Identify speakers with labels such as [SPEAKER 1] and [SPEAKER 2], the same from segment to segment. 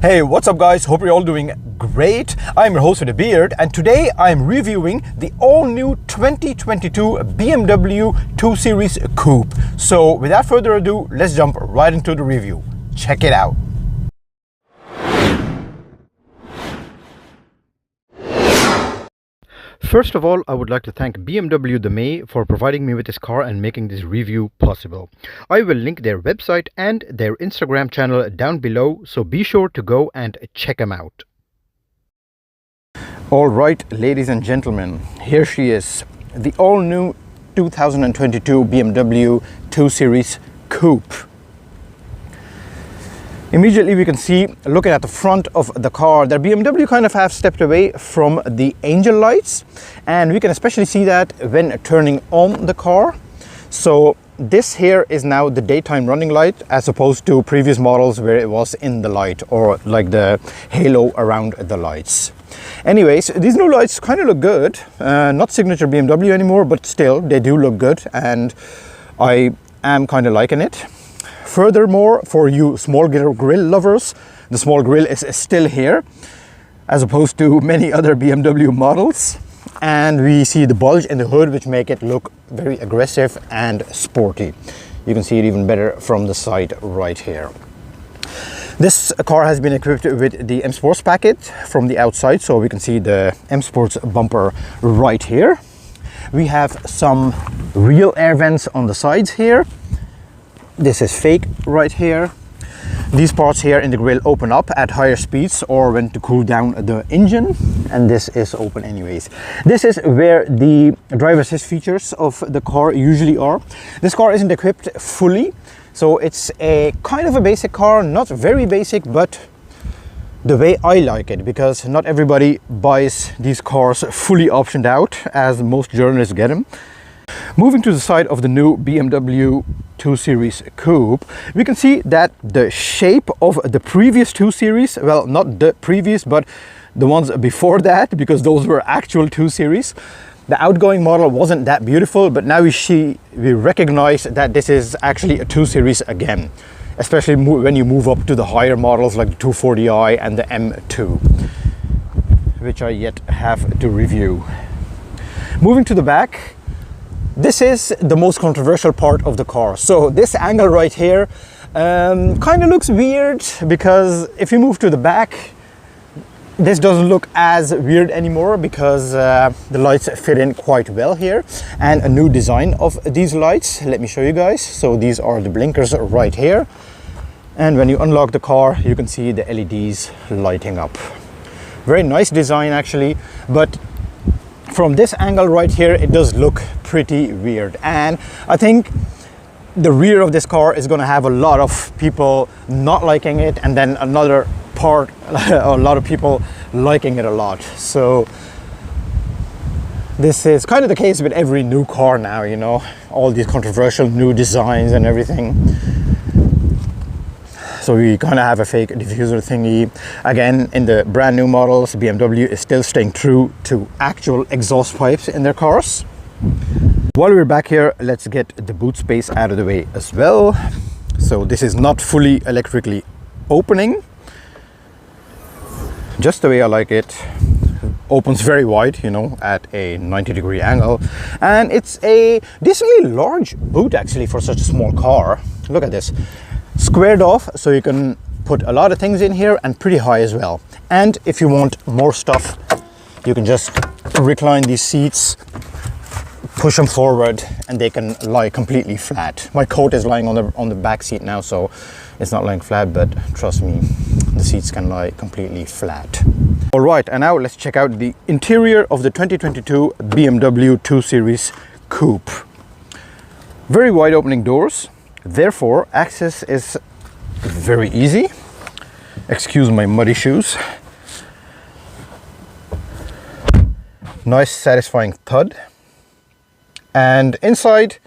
[SPEAKER 1] Hey, what's up guys? Hope you're all doing great. I'm your host with a beard and today I'm reviewing the all-new 2022 BMW 2 Series Coupe. So without further ado, let's jump right into the review. Check it out. First of all, I would like to thank BMW Demey for providing me with this car and making this review possible. I will link their website and their Instagram channel down below, so be sure to go and check them out. Alright, ladies and gentlemen, here she is, the all-new 2022 BMW 2 Series Coupe. Immediately we can see, looking at the front of the car, that BMW kind of have stepped away from the angel lights, and we can especially see that when turning on the car. So this here is now the daytime running light, as opposed to previous models where it was in the light, or like the halo around the lights. Anyways, these new lights kind of look good. Not signature BMW anymore, but still they do look good, and I am kind of liking it. Furthermore, for you small grille lovers, the small grille is still here, as opposed to many other BMW models. And we see the bulge in the hood, which make it look very aggressive and sporty. You can see it even better from the side right here. This car has been equipped with the M Sports package from the outside, so we can see the M Sports bumper right here. We have some real air vents on the sides here. This is fake right here. These parts here in the grille open up at higher speeds or when to cool down the engine, and this is open anyways. This is where the driver assist features of the car usually are. This car isn't equipped fully, so it's a kind of a basic car, not very basic, but the way I like it, because not everybody buys these cars fully optioned out as most journalists get them. Moving to the side of the new BMW 2 Series Coupe, we can see that the shape of the previous 2 Series, well, not the previous, but the ones before that, because those were actual 2 Series. The outgoing model wasn't that beautiful, but now we recognize that this is actually a 2 Series again, especially when you move up to the higher models like the 240i and the M2, which I yet have to review. Moving to the back, this is the most controversial part of the car. So this angle right here kind of looks weird, because if you move to the back, this doesn't look as weird anymore, because the lights fit in quite well here, and a new design of these lights. Let me show you guys. So these are the blinkers right here, and when you unlock the car, you can see the LEDs lighting up. Very nice design actually, but from this angle right here, it does look pretty weird. And I think the rear of this car is going to have a lot of people not liking it, and then another part, a lot of people liking it a lot. So this is kind of the case with every new car now, you know, all these controversial new designs and everything. So we kind of have a fake diffuser thingy. Again, in the brand new models, BMW is still staying true to actual exhaust pipes in their cars. While we're back here, let's get the boot space out of the way as well. So this is not fully electrically opening, just the way I like it. Opens very wide, you know, at a 90-degree angle, and it's a decently large boot actually for such a small car. Look at this. Squared off, so you can put a lot of things in here, and pretty high as well. And if you want more stuff, you can just recline these seats, push them forward, and they can lie completely flat. My coat is lying on the back seat now, so it's not lying flat, but trust me, the seats can lie completely flat. All right, and now let's check out the interior of the 2022 BMW 2 Series Coupe. Very wide opening doors. Therefore, access is very easy. Excuse my muddy shoes. Nice satisfying thud. And inside,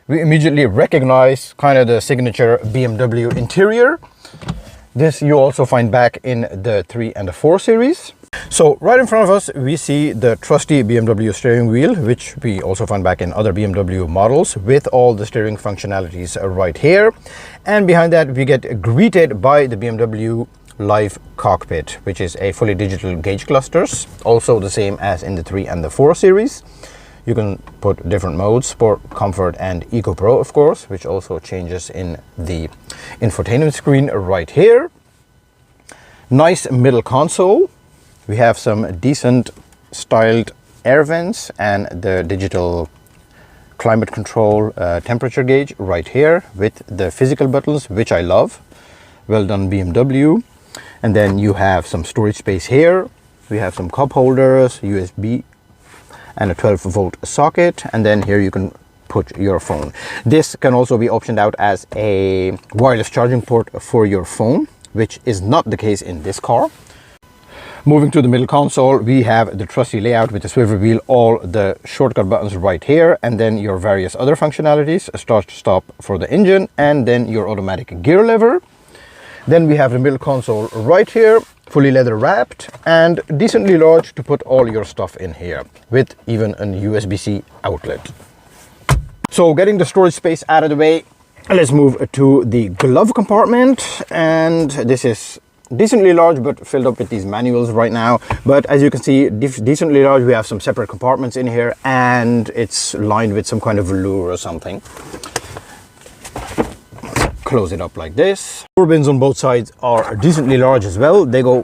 [SPEAKER 1] we immediately recognize kind of the signature BMW interior. This you also find back in the 3 and the 4 Series. So right in front of us, we see the trusty BMW steering wheel, which we also find back in other BMW models, with all the steering functionalities right here. And behind that, we get greeted by the BMW live cockpit, which is a fully digital gauge clusters, also the same as in the 3 and the 4 series. You can put different modes: Sport, Comfort and Eco Pro, of course, which also changes in the infotainment screen right here. Nice middle console. We have some decent styled air vents and the digital climate control temperature gauge right here with the physical buttons, which I love. Well done, BMW. And then you have some storage space here. We have some cup holders, USB and a 12-volt socket, and then here you can put your phone. This can also be optioned out as a wireless charging port for your phone, which is not the case in this car. Moving to the middle console, we have the trusty layout with the swivel wheel, all the shortcut buttons right here, and then your various other functionalities: start, stop for the engine, and then your automatic gear lever. Then we have the middle console right here, fully leather wrapped and decently large to put all your stuff in here, with even a USB-C outlet. So getting the storage space out of the way, let's move to the glove compartment. And this is decently large but filled up with these manuals right now, but as you can see, decently large. We have some separate compartments in here and it's lined with some kind of velour or something. Close it up like this. Door bins on both sides are decently large as well. They go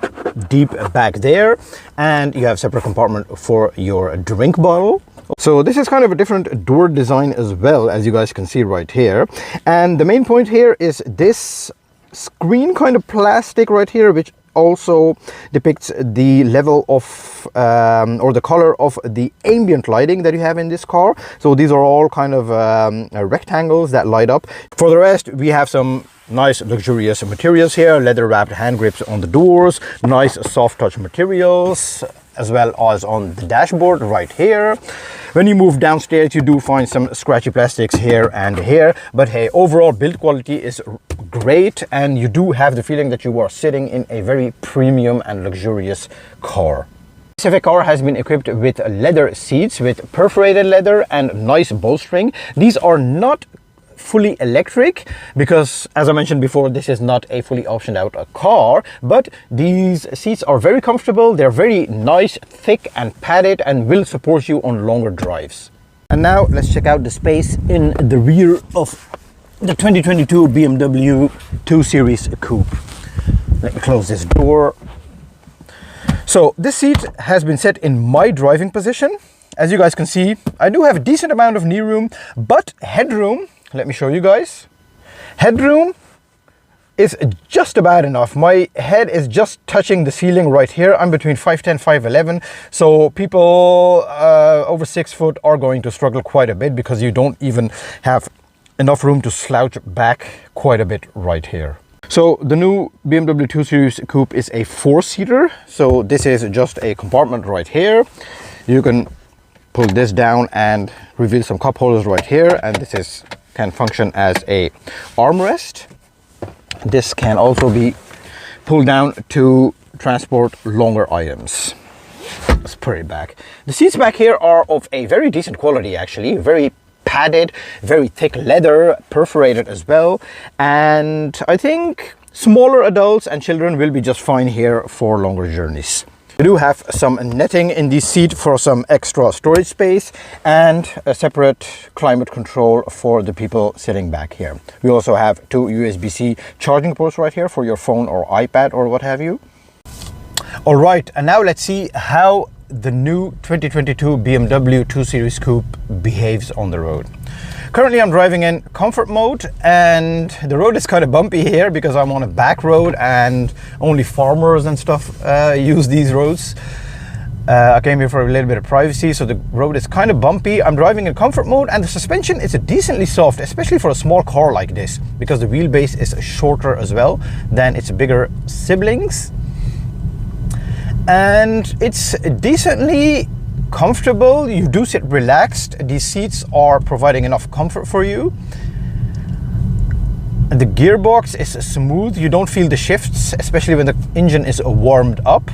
[SPEAKER 1] deep back there, and you have separate compartment for your drink bottle. So this is kind of a different door design as well, as you guys can see right here. And the main point here is this screen kind of plastic right here, which also depicts the level of or the color of the ambient lighting that you have in this car. So these are all kind of rectangles that light up. For the rest, we have some nice luxurious materials here: leather wrapped hand grips on the doors, nice soft touch materials, as well as on the dashboard right here. When you move downstairs, you do find some scratchy plastics here and here, but hey, overall build quality is great, and you do have the feeling that you are sitting in a very premium and luxurious car. This specific car has been equipped with leather seats with perforated leather and nice bolstering. These are not fully electric because, as I mentioned before, this is not a fully optioned out car, but these seats are very comfortable. They're very nice, thick and padded, and will support you on longer drives. And now let's check out the space in the rear of the 2022 BMW 2 Series Coupe. Let me close this door. So this seat has been set in my driving position. As you guys can see, I do have a decent amount of knee room, but headroom, let me show you guys. Headroom is just about enough. My head is just touching the ceiling right here. I'm between 5'10", 5'11", so people over 6 foot are going to struggle quite a bit because you don't even have enough room to slouch back quite a bit right here. So the new BMW 2 Series Coupe is a 4-seater. So this is just a compartment right here. You can pull this down and reveal some cup holders right here, and this can function as a armrest. This can also be pulled down to transport longer items. Let's put it back. The seats back here are of a very decent quality, actually. Very padded, very thick leather, perforated as well. And I think smaller adults and children will be just fine here for longer journeys. We do have some netting in the seat for some extra storage space and a separate climate control for the people sitting back here. We also have 2 USB-C charging ports right here for your phone or iPad or what have you. All right, and now let's see how the new 2022 BMW 2 Series Coupe behaves on the road. Currently I'm driving in comfort mode, and the road is kind of bumpy here because I'm on a back road and only farmers and stuff use these roads. I came here for a little bit of privacy, so the road is kind of bumpy. I'm driving in comfort mode, and the suspension is decently soft, especially for a small car like this, because the wheelbase is shorter as well than its bigger siblings. And it's decently comfortable. You do sit relaxed. These seats are providing enough comfort for you. The gearbox is smooth. You don't feel the shifts, especially when the engine is warmed up.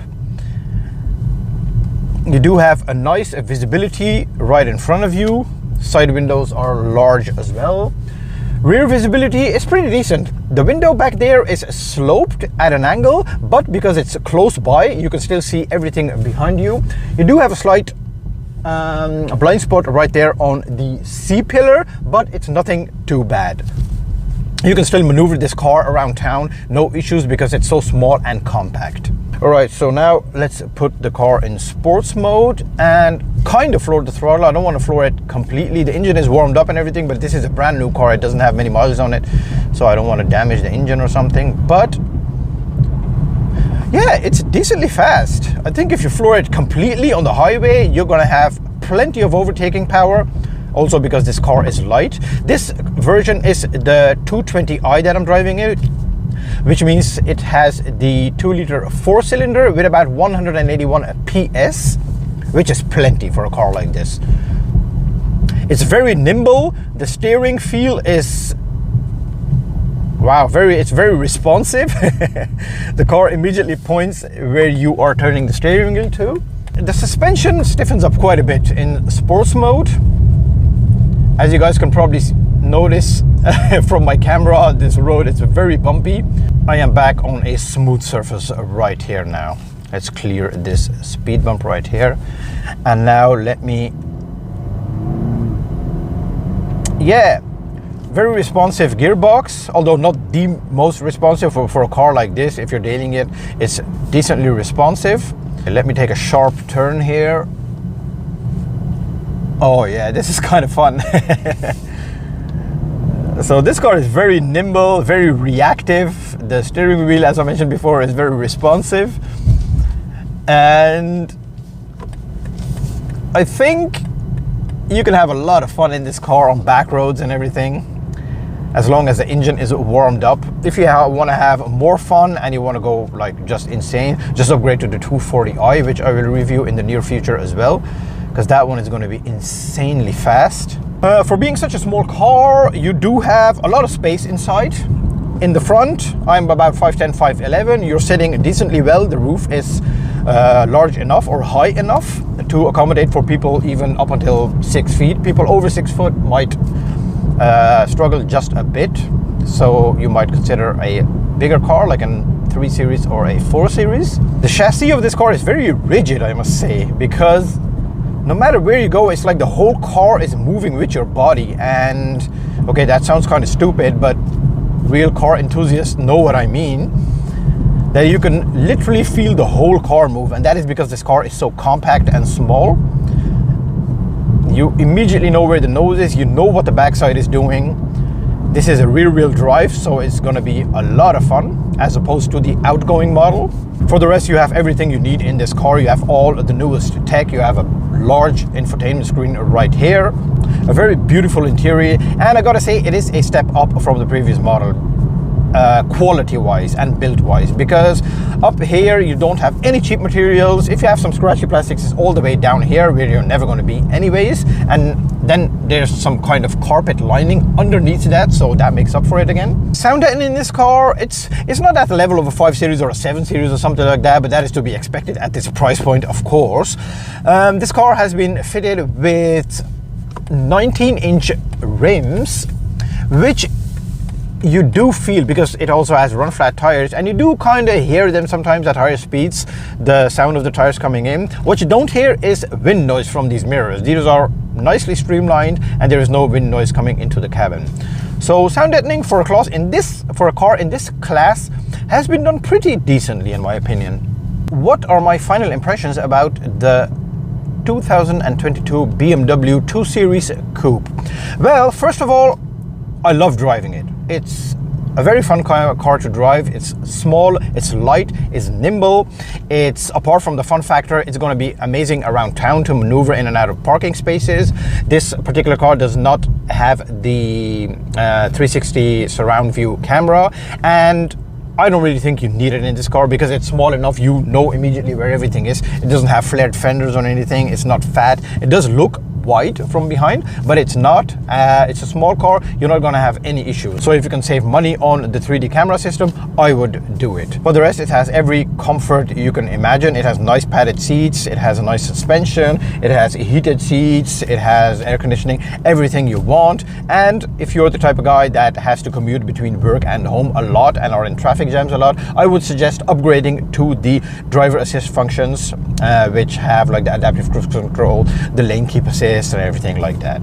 [SPEAKER 1] You do have a nice visibility right in front of you. Side windows are large as well. Rear visibility is pretty decent. The window back there is sloped at an angle, but because it's close by, you can still see everything behind you. You do have a slight blind spot right there on the C-pillar, but it's nothing too bad. You can still maneuver this car around town, no issues, because it's so small and compact. All right, so now let's put the car in sports mode and kind of floor the throttle. I don't want to floor it completely. The engine is warmed up and everything, but this is a brand new car. It doesn't have many miles on it, so I don't want to damage the engine or something. But yeah, it's decently fast. I think if you floor it completely on the highway, you're gonna have plenty of overtaking power. Also because this car is light. This version is the 220i that I'm driving it, which means it has the 2-liter 4-cylinder with about 181 PS, which is plenty for a car like this. It's very nimble. The steering feel is, wow, it's very responsive. The car immediately points where you are turning the steering wheel to. The suspension stiffens up quite a bit in sports mode. As you guys can probably notice from my camera, this road is very bumpy. I am back on a smooth surface right here now. Let's clear this speed bump right here. And now let me, yeah, very responsive gearbox, although not the most responsive for a car like this. If you're dating it, it's decently responsive. Let me take a sharp turn here. Oh yeah, this is kind of fun. So this car is very nimble, very reactive. The steering wheel, as I mentioned before, is very responsive. And I think you can have a lot of fun in this car on back roads and everything, as long as the engine is warmed up. If you want to have more fun and you want to go like just insane, just upgrade to the 240i, which I will review in the near future as well, because that one is going to be insanely fast. For being such a small car, you do have a lot of space inside. In the front, I'm about 5'10", 5'11". You're sitting decently well. The roof is large enough or high enough to accommodate for people even up until 6 feet. People over 6 foot might struggle just a bit. So you might consider a bigger car like a 3 Series or a 4 Series. The chassis of this car is very rigid, I must say, because no matter where you go, it's like the whole car is moving with your body. And okay, that sounds kind of stupid, but real car enthusiasts know what I mean. That you can literally feel the whole car move, and that is because this car is so compact and small. You immediately know where the nose is, you know what the backside is doing. This is a rear-wheel drive, so it's going to be a lot of fun as opposed to the outgoing model. For the rest, you have everything you need in this car. You have all the newest tech. You have a large infotainment screen right here, a very beautiful interior, and I gotta say it is a step up from the previous model, quality-wise and build-wise, because up here you don't have any cheap materials. If you have some scratchy plastics, it's all the way down here where you're never going to be anyways, and then there's some kind of carpet lining underneath that, so that makes up for it again. Sound deadening in this car, it's not at the level of a 5 Series or a 7 Series or something like that, but that is to be expected at this price point, of course. This car has been fitted with 19-inch rims, which you do feel, because it also has run flat tires, and you do kind of hear them sometimes at higher speeds, the sound of the tires coming in. What you don't hear is wind noise from these mirrors. These are nicely streamlined and there is no wind noise coming into the cabin. So sound deadening for a car in this class has been done pretty decently in my opinion. What are my final impressions about the 2022 BMW 2 Series Coupe? Well, first of all, I love driving it. It's a very fun car to drive. It's small, it's light, it's nimble. It's, apart from the fun factor, it's going to be amazing around town to maneuver in and out of parking spaces. This particular car does not have the 360 surround view camera, and I don't really think you need it in this car because it's small enough. You know immediately where everything is. It doesn't have flared fenders or anything. It's not fat. It does look wide from behind, but it's not. It's a small car. You're not going to have any issues. So if you can save money on the 3D camera system, I would do it. For the rest, it has every comfort you can imagine. It has nice padded seats. It has a nice suspension. It has heated seats. It has air conditioning, everything you want. And if you're the type of guy that has to commute between work and home a lot and are in traffic jams a lot, I would suggest upgrading to the driver assist functions, which have like the adaptive cruise control, the lane keep assist and everything like that.